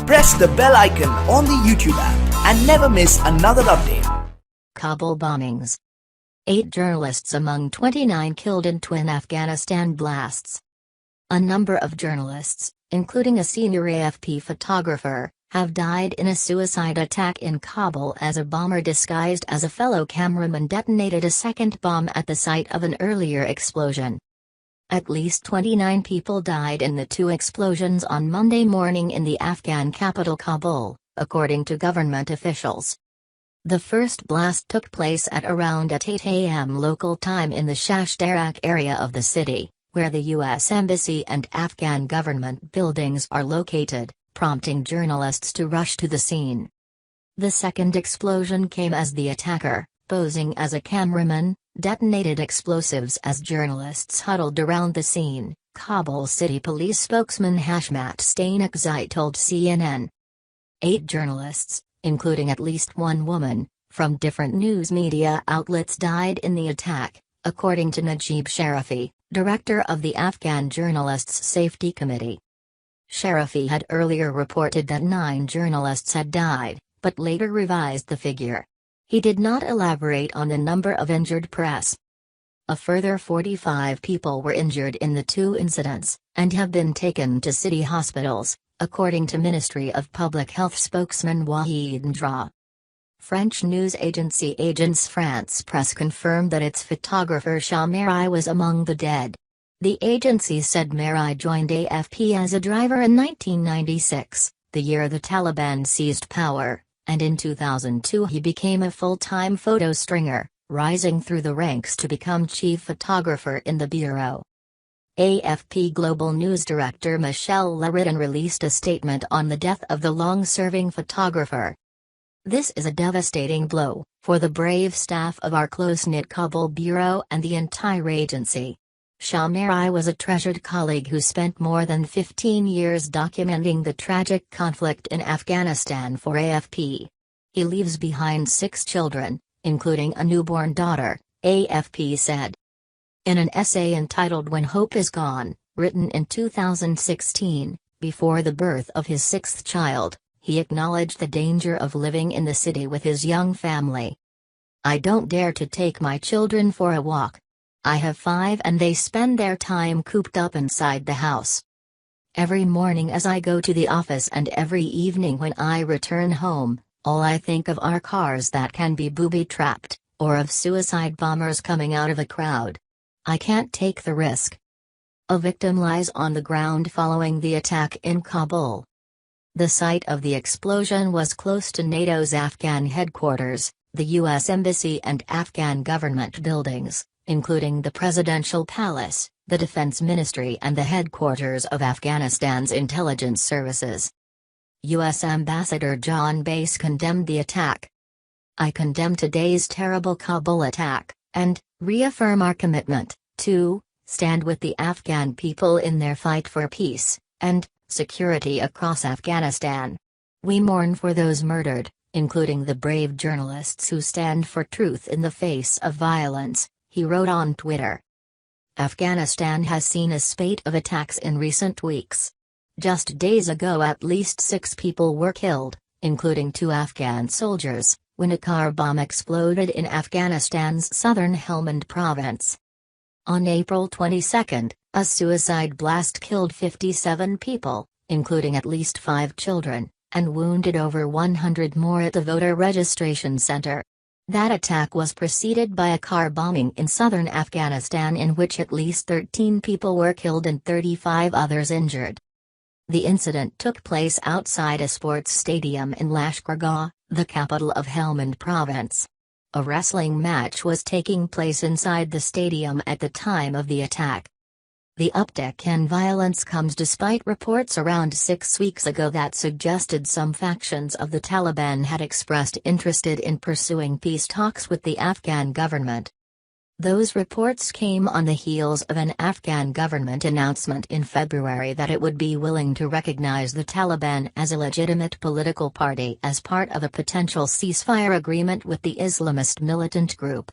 press the bell icon on the YouTube app and never miss another update. Kabul bombings. 8 journalists among 29 killed in twin Afghanistan blasts. A number of journalists, including a senior AFP photographer, have died in a suicide attack in Kabul as a bomber disguised as a fellow cameraman detonated a second bomb at the site of an earlier explosion. At least 29 people died in the 2 explosions on Monday morning in the Afghan capital Kabul, according to government officials. The first blast took place at around 8 a.m. local time in the Shashdarak area of the city, where the U.S. Embassy and Afghan government buildings are located, prompting journalists to rush to the scene. The second explosion came as the attacker, posing as a cameraman, detonated explosives as journalists huddled around the scene, Kabul City Police spokesman Hashmat Stainikzai told CNN. 8 journalists, including at least 1 woman, from different news media outlets died in the attack, according to Najib Sharifi, director of the Afghan Journalists Safety Committee. Sharifi had earlier reported that 9 journalists had died, but later revised the figure. He did not elaborate on the number of injured press. A further 45 people were injured in the 2 incidents, and have been taken to city hospitals, according to Ministry of Public Health spokesman Wahid Ndra. French news agency Agence France Presse confirmed that its photographer Shashdarak was among the dead. The agency said Meri joined AFP as a driver in 1996, the year the Taliban seized power, and in 2002 he became a full-time photo stringer, rising through the ranks to become chief photographer in the bureau. AFP Global News Director Michel Laridon released a statement on the death of the long-serving photographer. "This is a devastating blow for the brave staff of our close-knit Kabul bureau and the entire agency. Shashdarak was a treasured colleague who spent more than 15 years documenting the tragic conflict in Afghanistan for AFP. He leaves behind 6 children, including a newborn daughter," AFP said. In an essay entitled When Hope Is Gone, written in 2016, before the birth of his 6th child, he acknowledged the danger of living in the city with his young family. "I don't dare to take my children for a walk. I have 5 and they spend their time cooped up inside the house. Every morning as I go to the office and every evening when I return home, all I think of are cars that can be booby-trapped, or of suicide bombers coming out of a crowd. I can't take the risk." A victim lies on the ground following the attack in Kabul. The site of the explosion was close to NATO's Afghan headquarters, the U.S. Embassy and Afghan government buildings, including the Presidential Palace, the Defense Ministry and the headquarters of Afghanistan's intelligence services. U.S. Ambassador John Bass condemned the attack. "I condemn today's terrible Kabul attack, and reaffirm our commitment to stand with the Afghan people in their fight for peace and security across Afghanistan. We mourn for those murdered, including the brave journalists who stand for truth in the face of violence," he wrote on Twitter. Afghanistan has seen a spate of attacks in recent weeks. Just days ago at least 6 people were killed, including 2 Afghan soldiers, when a car bomb exploded in Afghanistan's southern Helmand province. On April 22, a suicide blast killed 57 people, including at least 5 children, and wounded over 100 more at the voter registration center. That attack was preceded by a car bombing in southern Afghanistan in which at least 13 people were killed and 35 others injured. The incident took place outside a sports stadium in Lashkargah, the capital of Helmand province. A wrestling match was taking place inside the stadium at the time of the attack. The uptick in violence comes despite reports around 6 weeks ago that suggested some factions of the Taliban had expressed interest in pursuing peace talks with the Afghan government. Those reports came on the heels of an Afghan government announcement in February that it would be willing to recognize the Taliban as a legitimate political party as part of a potential ceasefire agreement with the Islamist militant group.